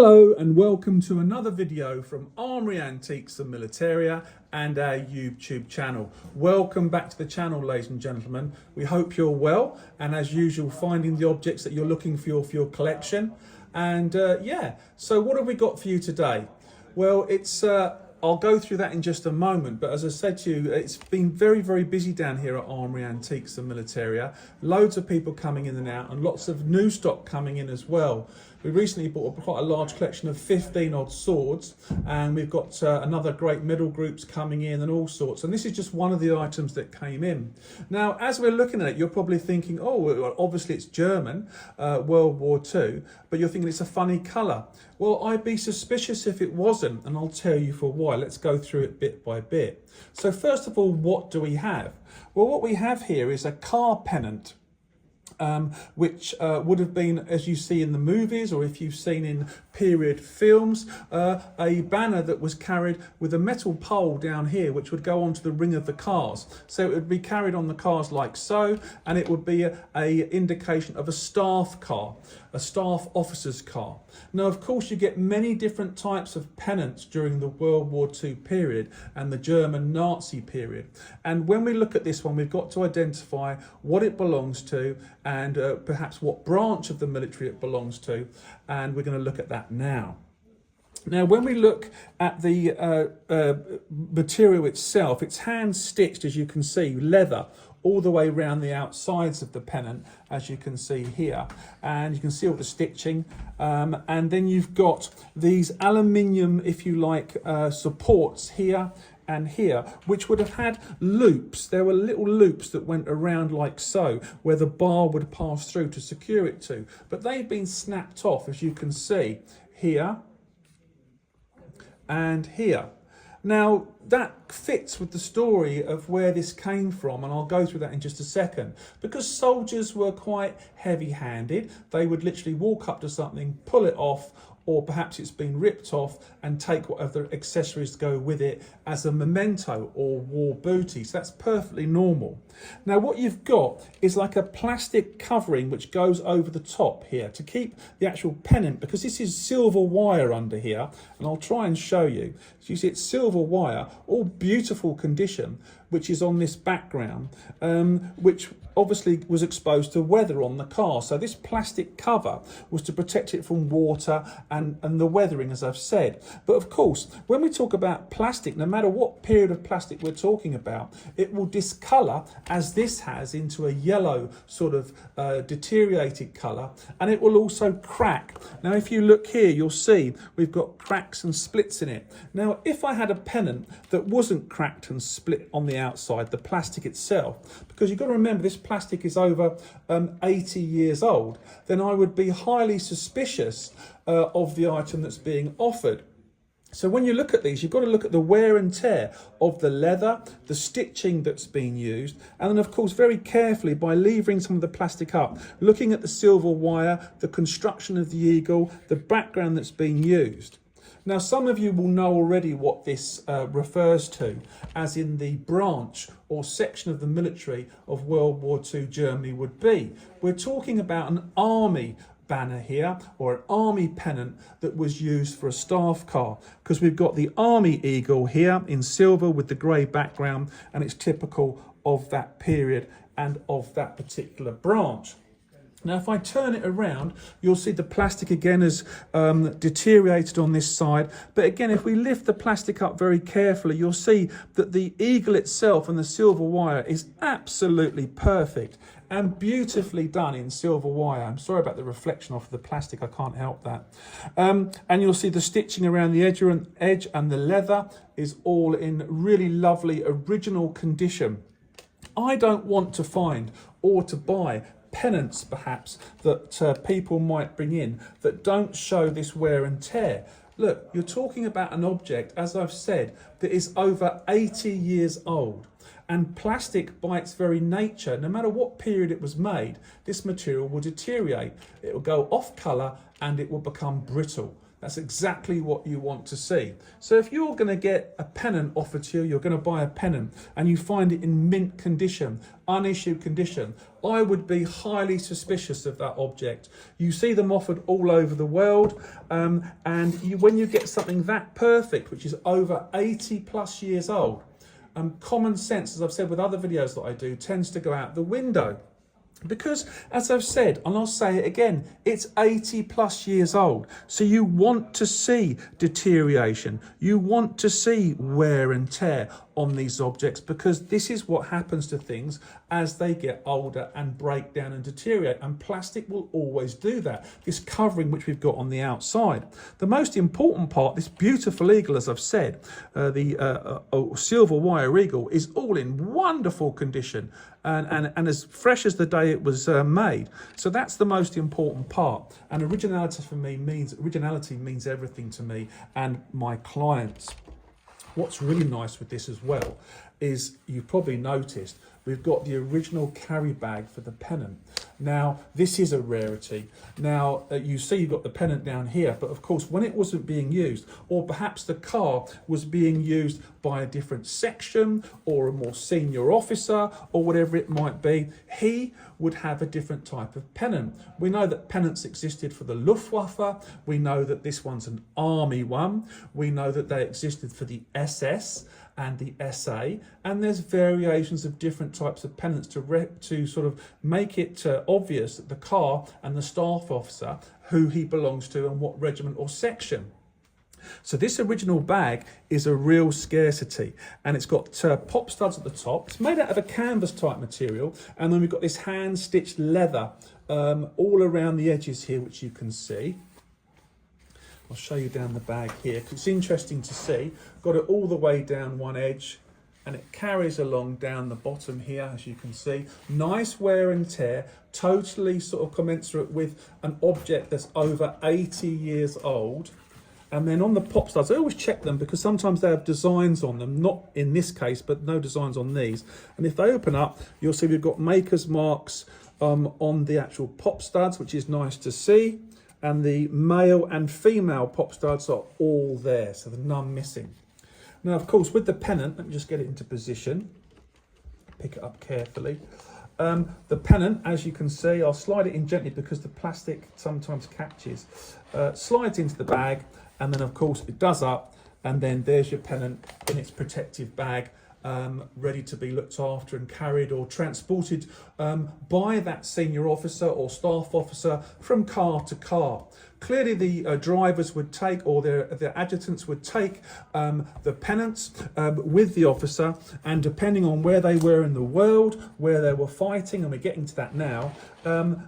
Hello and welcome to another video from Armory Antiques and Militaria and our YouTube channel. Welcome back to the channel, ladies and gentlemen. We hope you're well and, as usual, finding the objects that you're looking for your collection. And yeah, so what have we got for you today? Well, I'll go through that in just a moment, but as I said to you, it's been very, very busy down here at Armory Antiques and Militaria. Loads of people coming in and out and lots of new stock coming in as well. We recently bought quite a large collection of 15 odd swords, and we've got another great medal groups coming in and all sorts. And this is just one of the items that came in. Now, as we're looking at it, you're probably thinking, oh, well, obviously it's German, World War II, but you're thinking it's a funny colour. Well, I'd be suspicious if it wasn't, and I'll tell you for why. Let's go through it bit by bit. So first of all, what do we have? Well, what we have here is a car pennant. Which would have been, as you see in the movies, or if you've seen in period films, a banner that was carried with a metal pole down here, which would go onto the ring of the cars. So it would be carried on the cars like so, and it would be a indication of a staff car, a staff officer's car. Now, of course, you get many different types of pennants during the World War II period and the German Nazi period. And when we look at this one, we've got to identify what it belongs to and perhaps what branch of the military it belongs to. And we're going to look at that now. Now, when we look at the material itself, it's hand stitched, as you can see, leather, all the way around the outsides of the pennant, as you can see here. And you can see all the stitching. And then you've got these aluminium, if you like, supports here and here, which would have had loops. There were little loops that went around like so, where the bar would pass through to secure it to. But they've been snapped off, as you can see, here and here. Now, that fits with the story of where this came from, and I'll go through that in just a second. Because soldiers were quite heavy-handed, they would literally walk up to something, pull it off, or perhaps it's been ripped off and take whatever accessories go with it as a memento or war booty. So that's perfectly normal. Now, what you've got is like a plastic covering which goes over the top here to keep the actual pennant, because this is silver wire under here, and I'll try and show you. So you see it's silver wire, all beautiful condition, which is on this background, which obviously was exposed to weather on the car. So this plastic cover was to protect it from water and the weathering, as I've said. But of course, when we talk about plastic, no matter what period of plastic we're talking about, it will discolour, as this has, into a yellow sort of deteriorated colour, and it will also crack. Now, if you look here, you'll see we've got cracks and splits in it. Now, if I had a pennant that wasn't cracked and split on the outside, the plastic itself, because you've got to remember this plastic is over 80 years old, then I would be highly suspicious of the item that's being offered. So when you look at these, you've got to look at the wear and tear of the leather, the stitching that's been used, and then of course very carefully, by levering some of the plastic up, looking at the silver wire, the construction of the eagle, the background that's been used. Now, some of you will know already what this refers to, as in the branch or section of the military of World War II Germany would be. We're talking about an army banner here, or an army pennant that was used for a staff car, because we've got the army eagle here in silver with the grey background, and it's typical of that period and of that particular branch. Now, if I turn it around, you'll see the plastic again has deteriorated on this side. But again, if we lift the plastic up very carefully, you'll see that the eagle itself and the silver wire is absolutely perfect and beautifully done in silver wire. I'm sorry about the reflection off of the plastic, I can't help that. And you'll see the stitching around the edge and the leather is all in really lovely original condition. I don't want to find or to buy pennants perhaps that people might bring in that don't show this wear and tear. Look, you're talking about an object, as I've said, that is over 80 years old. And plastic, by its very nature, no matter what period it was made, this material will deteriorate. It will go off colour and it will become brittle. That's exactly what you want to see. So if you're going to get a pennant offered to you, you're going to buy a pennant and you find it in mint condition, unissued condition, I would be highly suspicious of that object. You see them offered all over the world, and when you get something that perfect, which is over 80 plus years old, common sense, as I've said with other videos that I do, tends to go out the window. Because, as I've said, and I'll say it again, it's 80 plus years old. So you want to see deterioration. You want to see wear and tear on these objects, because this is what happens to things as they get older and break down and deteriorate. And plastic will always do that. This covering which we've got on the outside. The most important part, this beautiful eagle, as I've said, the silver wire eagle, is all in wonderful condition. And as fresh as the day it was made. So that's the most important part. And originality for me means everything to me and my clients. What's really nice with this as well is, you've probably noticed, we've got the original carry bag for the Pennant. Now, this is a rarity. Now, you see you've got the Pennant down here, but of course, when it wasn't being used, or perhaps the car was being used by a different section or a more senior officer or whatever it might be, he would have a different type of Pennant. We know that Pennants existed for the Luftwaffe. We know that this one's an army one. We know that they existed for the SS and the SA, and there's variations of different types of Pennants to sort of make it obvious that the car and the staff officer, who he belongs to and what regiment or section. So this original bag is a real scarcity, and it's got pop studs at the top. It's made out of a canvas type material, and then we've got this hand stitched leather all around the edges here, which you can see. I'll show you down the bag here, because it's interesting to see. Got it all the way down one edge, and it carries along down the bottom here, as you can see. Nice wear and tear, totally sort of commensurate with an object that's over 80 years old. And then on the pop studs, I always check them because sometimes they have designs on them, not in this case, but no designs on these. And if they open up, you'll see we've got maker's marks on the actual pop studs, which is nice to see. And the male and female pop studs are all there, so there's none missing. Now, of course, with the Pennant, let me just get it into position, pick it up carefully. The Pennant, as you can see, I'll slide it in gently because the plastic sometimes catches. Slides into the bag, and then, of course, it does up, and then there's your Pennant in its protective bag, ready to be looked after and carried or transported by that senior officer or staff officer from car to car. Clearly the drivers would take, or their adjutants would take the Pennants with the officer, and depending on where they were in the world, where they were fighting, and we're getting to that now,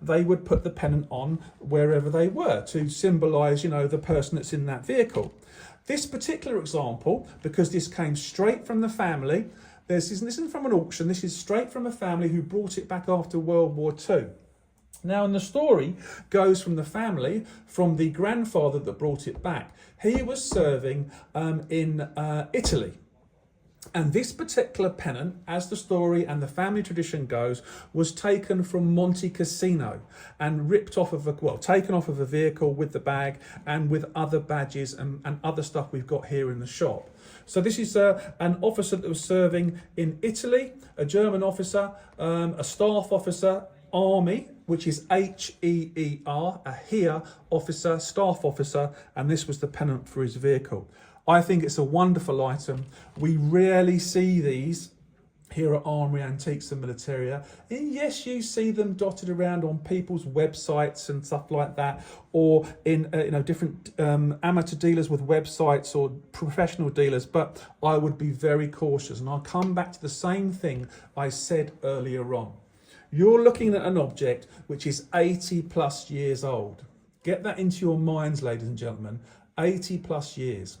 they would put the Pennant on wherever they were to symbolise, you know, the person that's in that vehicle. This particular example, because this came straight from the family, this isn't from an auction, this is straight from a family who brought it back after World War II. Now, and the story goes from the family, from the grandfather that brought it back. He was serving in Italy. And this particular Pennant, as the story and the family tradition goes, was taken from Monte Cassino and ripped off of taken off of a vehicle with the bag and with other badges and other stuff we've got here in the shop. So this is an officer that was serving in Italy, a German officer, a staff officer, Army, which is H-E-E-R, a Heer officer, staff officer, and this was the Pennant for his vehicle. I think it's a wonderful item. We rarely see these here at Armory Antiques and Militaria. And yes, you see them dotted around on people's websites and stuff like that, or in different amateur dealers with websites or professional dealers, but I would be very cautious, and I'll come back to the same thing I said earlier on. You're looking at an object which is 80 plus years old. Get that into your minds, ladies and gentlemen, 80 plus years.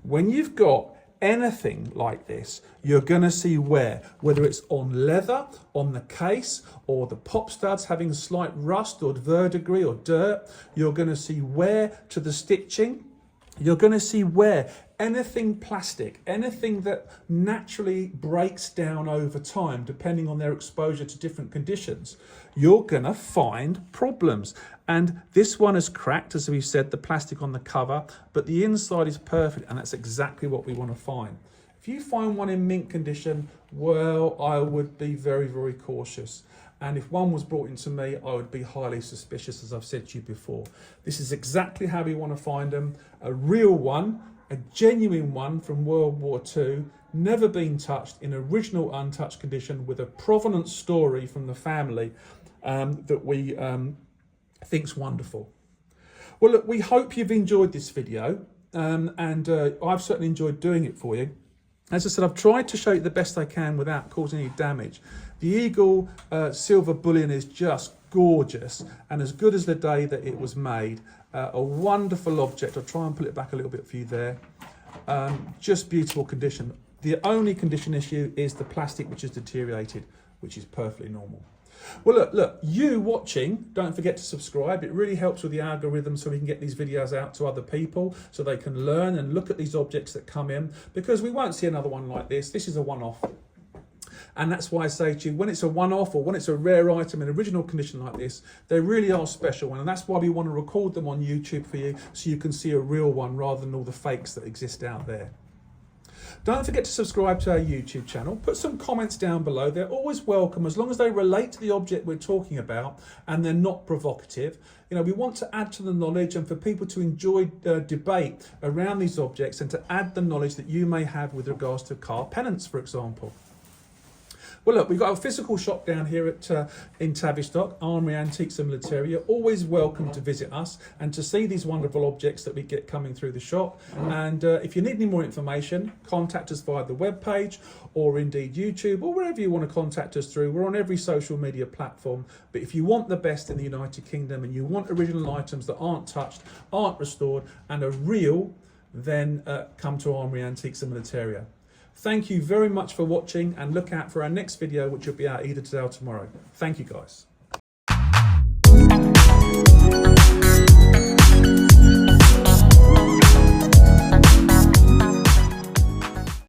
When you've got anything like this, you're going to see wear, whether it's on leather, on the case, or the pop studs having slight rust or verdigris or dirt. You're going to see wear to the stitching. You're going to see wear anything plastic, anything that naturally breaks down over time, depending on their exposure to different conditions, you're gonna find problems. And this one is cracked, as we said, the plastic on the cover, but the inside is perfect, and that's exactly what we want to find. If you find one in mint condition, well, I would be very, very cautious. And if one was brought into me, I would be highly suspicious, as I've said to you before. This is exactly how we want to find them. A real one, a genuine one from World War II, never been touched, in original untouched condition, with a provenance story from the family that we think's wonderful. Well, look, we hope you've enjoyed this video, and I've certainly enjoyed doing it for you. As I said, I've tried to show you the best I can without causing any damage. The Eagle silver bullion is just gorgeous and as good as the day that it was made. A wonderful object. I'll try and pull it back a little bit for you there. Just beautiful condition. The only condition issue is the plastic, which is deteriorated, which is perfectly normal. Well, look, you watching, don't forget to subscribe. It really helps with the algorithm, so we can get these videos out to other people so they can learn and look at these objects that come in, because we won't see another one like this. This is a one-off. And that's why I say to you, when it's a one-off or when it's a rare item in original condition like this, they really are special. And that's why we want to record them on YouTube for you, so you can see a real one rather than all the fakes that exist out there. Don't forget to subscribe to our YouTube channel. Put some comments down below. They're always welcome, as long as they relate to the object we're talking about and they're not provocative. You know, we want to add to the knowledge and for people to enjoy debate around these objects, and to add the knowledge that you may have with regards to car pennants, for example. Well, look, we've got a physical shop down here in Tavistock, Armoury Antiques and Militaria. Always welcome to visit us and to see these wonderful objects that we get coming through the shop. And if you need any more information, contact us via the webpage or indeed YouTube, or wherever you want to contact us through. We're on every social media platform. But if you want the best in the United Kingdom and you want original items that aren't touched, aren't restored, and are real, then come to Armoury Antiques and Militaria. Thank you very much for watching, and look out for our next video, which will be out either today or tomorrow. Thank you, guys.